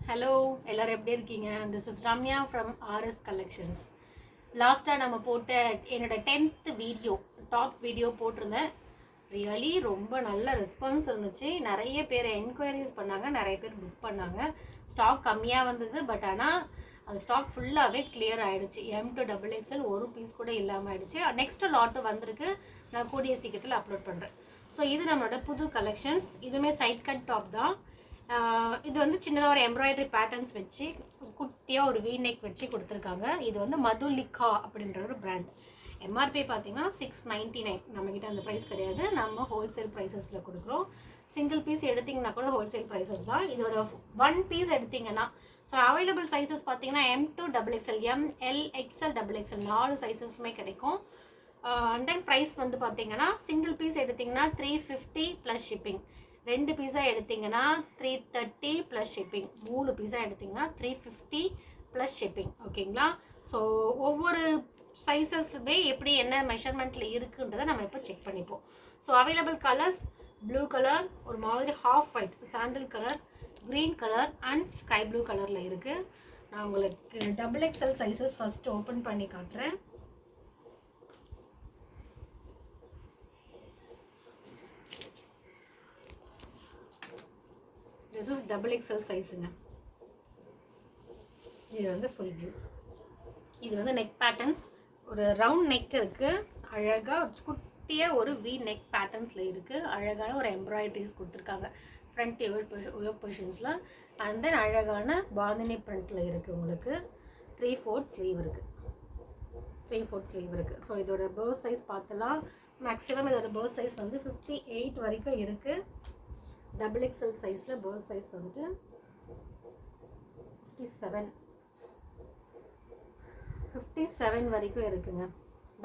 Hello எல்லாரும் எப்படி இருக்கீங்க? This is Ramya from RS Collections. லாஸ்ட்டாக நம்ம போட்ட என்னோட 10th வீடியோ டாப் வீடியோ போட்டிருந்தேன். ரியலி ரொம்ப நல்ல ரெஸ்பான்ஸ் இருந்துச்சு. நிறைய பேர் என்கொயரிஸ் பண்ணாங்க, நிறைய பேர் புக் பண்ணாங்க. ஸ்டாக் கம்மியாக வந்தது, பட் ஆனால் அந்த ஸ்டாக் ஃபுல்லாகவே கிளியர் ஆகிடுச்சு. M2XXL ஒரு பீஸ் கூட இல்லாமல் ஆகிடுச்சு. நெக்ஸ்ட் லாட்டு வந்திருக்கு, நான் கூடிய சீக்கிரத்தில் அப்லோட் பண்ணுறேன். ஸோ இது நம்மளோட புது கலெக்ஷன்ஸ். இதுவுமே சைட் கட் டாப் தான். இது வந்து சின்னதாக ஒரு எம்ப்ராய்டரி பேட்டர்ன்ஸ் வச்சு குட்டியாக ஒரு வீநெக் வச்சு கொடுத்துருக்காங்க. இது வந்து மதுலிகா அப்படின்ற ஒரு பிராண்ட். எம்ஆர்பி பார்த்தீங்கன்னா 699. நம்மக்கிட்ட அந்த ப்ரைஸ் கிடையாது, நம்ம ஹோல்சேல் ப்ரைஸஸில் கொடுக்குறோம். சிங்கிள் பீஸ் எடுத்திங்கன்னா கூட ஹோல்சேல் ப்ரைஸஸ் தான். இதோட 1 பீஸ் எடுத்திங்கன்னா ஸோ அவைலபிள் சைஸஸ் பார்த்தீங்கன்னா M2XXL, ML, XL, XXL 4 சைஸஸ்மே கிடைக்கும். அண்ட் தென் ப்ரைஸ் வந்து பார்த்தீங்கன்னா சிங்கிள் பீஸ் எடுத்திங்கன்னா 350 ப்ளஸ் ஷிப்பிங். 2 பீஸா எடுத்திங்கன்னா 330 ப்ளஸ் ஷிப்பிங். 3 பீஸா எடுத்திங்கன்னா 350 ப்ளஸ் ஷிப்பிங். ஓகேங்களா? ஸோ ஒவ்வொரு சைஸஸுமே எப்படி என்ன மெஷர்மெண்ட்டில் இருக்குன்றதை நம்ம இப்போ செக் பண்ணிப்போம். So available colours blue colour, ஒரு மாதிரி half white sandal colour, green colour and sky blue கலரில் இருக்குது. நான் உங்களுக்கு XXL சைஸஸ் ஃபஸ்ட்டு ஓப்பன் பண்ணி காட்டுறேன். This is XXL சைஸுங்க. இது வந்து ஃபுல் வியூ. இது வந்து நெக் பேட்டர்ன்ஸ், ஒரு ரவுண்ட் நெக் இருக்குது, அழகாக குட்டியாக ஒரு வி நெக் பேட்டர்ன்ஸில் இருக்குது. அழகான ஒரு எம்ப்ராய்டரிஸ் கொடுத்துருக்காங்க ஃப்ரண்ட் யோக் பொசிஷன்ஸில். அண்ட் தென் அழகான பாந்தினி பிரிண்டில் இருக்குது. உங்களுக்கு 3/4 ஸ்லீவ் இருக்குது. 3/4 ஸ்லீவ் இருக்குது. ஸோ இதோட பர்ஸ் சைஸ் பார்த்துலாம். மேக்ஸிமம் இதோட பர்ஸ் சைஸ் வந்து 58 வரைக்கும் இருக்குது. XXL சைஸில் பர்ஸ் சைஸ் வந்துட்டு 57 வரைக்கும் இருக்குங்க.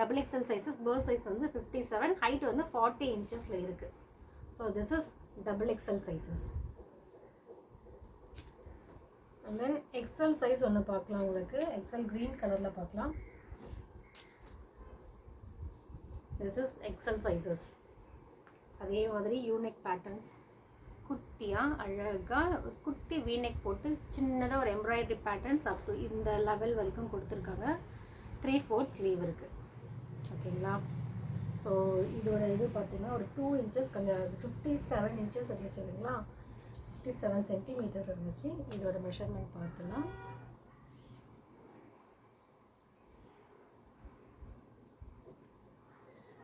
XXL சைஸஸ் பர்ஸ் சைஸ் வந்து 57, ஹைட் வந்து 40 இன்ச்சஸில் இருக்குது. So this is XXL sizes. And then XL size ஒன்று பார்க்கலாம். உங்களுக்கு XL க்ரீன் கலரில் பார்க்கலாம். This is XL sizes. அதே மாதிரி யூனிக் பேட்டர்ன்ஸ், குட்டியாக அழகாக ஒரு குட்டி வீநெக் போட்டு சின்னதாக ஒரு எம்ப்ராய்டரி பேட்டர்ன்ஸ் அப் டு இந்த லெவல் வரைக்கும் கொடுத்துருக்காங்க. 3/4 ஸ்லீவ் இருக்குது. ஓகேங்களா? ஸோ இதோட இது பார்த்திங்கன்னா ஒரு 2 இன்ச்சஸ் கொஞ்சம் 57 இன்ச்சஸ் இருந்துச்சு இல்லைங்களா, 57 சென்டிமீட்டர்ஸ் இருந்துச்சு. இதோட மெஷர்மெண்ட் பார்த்தோன்னா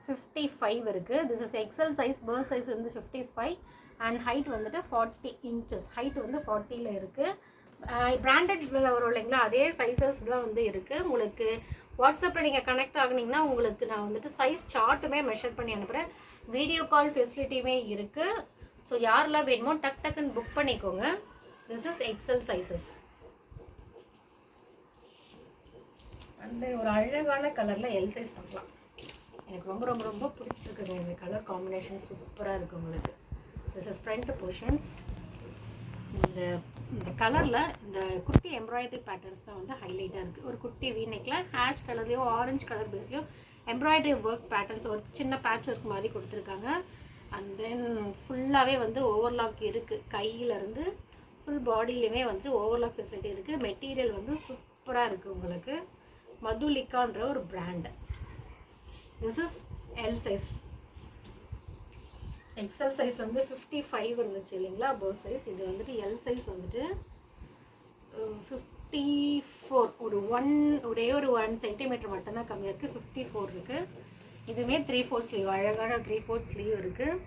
55 இருக்குது. This is XL size. Purse size வந்து 55 அண்ட் ஹைட் வந்துட்டு 40 இன்ச்சஸ். ஹைட் வந்து 40ல் இருக்குது. பிராண்டட்ல வரும் இல்லைங்களா, அதே சைஸஸ் தான் வந்து இருக்குது. உங்களுக்கு வாட்ஸ்அப்பில் நீங்கள் கனெக்ட் ஆகுனீங்கன்னா உங்களுக்கு நான் வந்துட்டு சைஸ் சார்ட்டுமே மெஷர் பண்ணி அனுப்புகிறேன். வீடியோ கால் ஃபெசிலிட்டியுமே இருக்குது. ஸோ யாரெல்லாம் வேணுமோ டக்குன்னு புக் பண்ணிக்கோங்க. This is XL sizes. அந்த ஒரு அழகான கலரில் எல் சைஸ் பார்க்கலாம். எனக்கு ரொம்ப ரொம்ப ரொம்ப பிடிச்சிருக்குங்க. இந்த கலர் காம்பினேஷன் சூப்பராக இருக்குது உங்களுக்கு. This is front portions. இந்த கலரில் இந்த குட்டி எம்ப்ராய்டரி பேட்டர்ன்ஸ் தான் வந்து ஹைலைட்டாக இருக்குது. ஒரு குட்டி வீநெக்கில் ஹேஷ் கலர்லேயோ ஆரஞ்சு கலர் பேஸ்லேயோ எம்ப்ராய்டரி ஒர்க் பேட்டர்ன்ஸ் ஒரு சின்ன பேட்ச் ஒர்க் மாதிரி கொடுத்துருக்காங்க. அண்ட் தென் ஃபுல்லாகவே வந்து ஓவர்லாக் இருக்குது. கையிலேருந்து ஃபுல் பாடியிலையுமே வந்து ஓவர்லாக் ஃபெசிலிட்டி இருக்குது. மெட்டீரியல் வந்து சூப்பராக இருக்குது உங்களுக்கு. மதுலிகான்ற ஒரு brand. This is L size. XL size வந்து 55 இருந்துச்சு இல்லைங்களா பர்ஸ் சைஸ். இது வந்துட்டு எல் சைஸ் வந்துட்டு 54. ஒரே ஒரு 1 சென்டிமீட்டர் மட்டும்தான் கம்மியாக இருக்குது. 54 இருக்குது. இதுவுமே 3/4 ஸ்லீவ், அழகான 3/4 ஸ்லீவ் இருக்குது.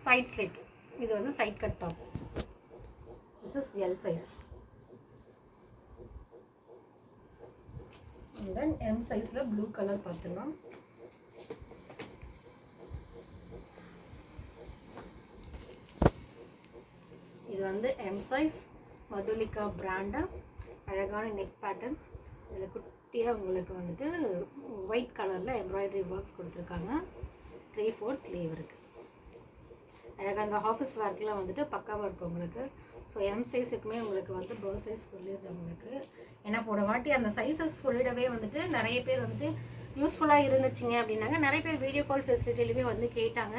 Side slit. இது வந்து side cut top. This is L size. And then M சைஸில் ப்ளூ கலர் பார்த்துக்கலாம். இது வந்து எம் சைஸ், மதுலிகா பிராண்டு. அழகான நெக் பேட்டர்ன்ஸ். இதில் குட்டியாக உங்களுக்கு வந்துட்டு ஒயிட் கலரில் எம்ப்ராய்டரி ஒர்க்ஸ் கொடுத்துருக்காங்க. 3/4 ஸ்லீவ் இருக்குது. அழகாக இந்த ஆஃபீஸ் ஒர்க்கெலாம் வந்துட்டு பக்காவாக இருக்குது உங்களுக்கு. ஸோ எம் சைஸுக்குமே உங்களுக்கு வந்து பர்ஸ் சைஸ் சொல்லிடுறேன் உங்களுக்கு. ஏன்னா போன வாட்டி அந்த சைஸஸ் சொல்லிடவே வந்துட்டு நிறைய பேர் வந்துட்டு யூஸ்ஃபுல்லாக இருந்துச்சுங்க அப்படின்னாங்க. நிறைய பேர் வீடியோ கால் ஃபெசிலிட்டிலையுமே வந்து கேட்டாங்க.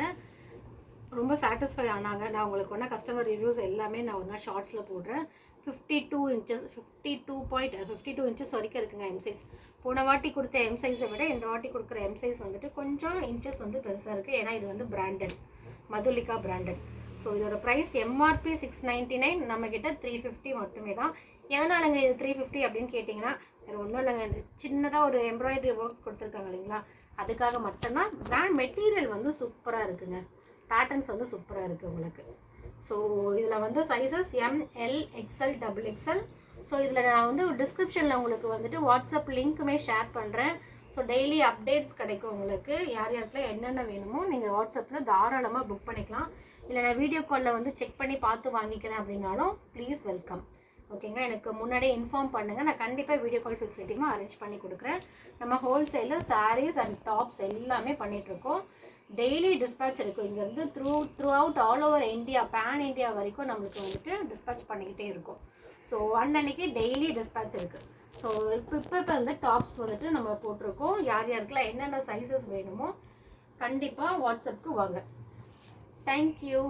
ரொம்ப சாட்டிஸ்ஃபை ஆனாங்க. நான் உங்களுக்கு ஒன்றா கஸ்டமர் ரிவ்யூஸ் எல்லாமே நான் ஒன்றா ஷார்ட்ஸில் போடுறேன். 52 இன்ச்சஸ் 52 இன்ச்சஸ் வரைக்கும் இருக்குங்க எம் சைஸ். போன வாட்டி கொடுத்த எம் சைஸை விட இந்த வாட்டி கொடுக்குற எம் சைஸ் வந்துட்டு கொஞ்சம் இன்ச்சஸ் வந்து பெருசாக இருக்குது. ஏன்னா இது வந்து பிராண்டட், மதுலிகா பிராண்டட். ஸோ இதோட ப்ரைஸ் எம்ஆர்பி 699, நம்மக்கிட்ட 350 மட்டுமே தான். எதனாலங்க இது 350 அப்படின்னு கேட்டிங்கன்னா வேறு ஒன்றும் இல்லைங்க, இது சின்னதாக ஒரு எம்ப்ராய்டரி ஒர்க் கொடுத்துருக்காங்க இல்லைங்களா, அதுக்காக மட்டும்தான். பிராண்ட் மெட்டீரியல் வந்து சூப்பராக இருக்குங்க, பேட்டர்ன்ஸ் வந்து சூப்பராக இருக்குது உங்களுக்கு. ஸோ இதில் வந்து sizes ML XL XXL. So இதில் நான் வந்து டிஸ்கிரிப்ஷனில் உங்களுக்கு வந்துட்டு வாட்ஸ்அப் லிங்க்குமே ஷேர் பண்ணுறேன். ஸோ டெய்லி அப்டேட்ஸ் கிடைக்கும் உங்களுக்கு. யார் யாருக்குலாம் என்னென்ன வேணுமோ நீங்கள் வாட்ஸ்அப்பில் தாராளமாக புக் பண்ணிக்கலாம். இல்லை நான் வீடியோ காலில் வந்து செக் பண்ணி பார்த்து வாங்கிக்கிறேன் அப்படின்னாலும் ப்ளீஸ் வெல்கம். ஓகேங்களா, எனக்கு முன்னாடியே இன்ஃபார்ம் பண்ணுங்கள், நான் கண்டிப்பாக வீடியோ கால் ஃபெசிலிட்டியுமே அரேஞ்ச் பண்ணி கொடுக்குறேன். நம்ம ஹோல்சேலில் சாரீஸ் அண்ட் டாப்ஸ் எல்லாமே பண்ணிகிட்ருக்கோம். டெய்லி டிஸ்பேட்ச் இருக்கும் இங்கேருந்து throughout all over India, pan India வரைக்கும் நம்மளுக்கு வந்துட்டு டிஸ்பேட்ச் பண்ணிக்கிட்டே இருக்கும். ஸோ அன்னைக்கு டெய்லி டிஸ்பேட்ச் இருக்குது. ஸோ இப்போ வந்து டாப்ஸ் வந்துட்டு நம்ம போட்டிருக்கோம். யார் யாருக்கெல்லாம் என்னென்ன சைஸஸ் வேணுமோ கண்டிப்பாக வாட்ஸ்அப்புக்கு வாங்க. தேங்க்யூ.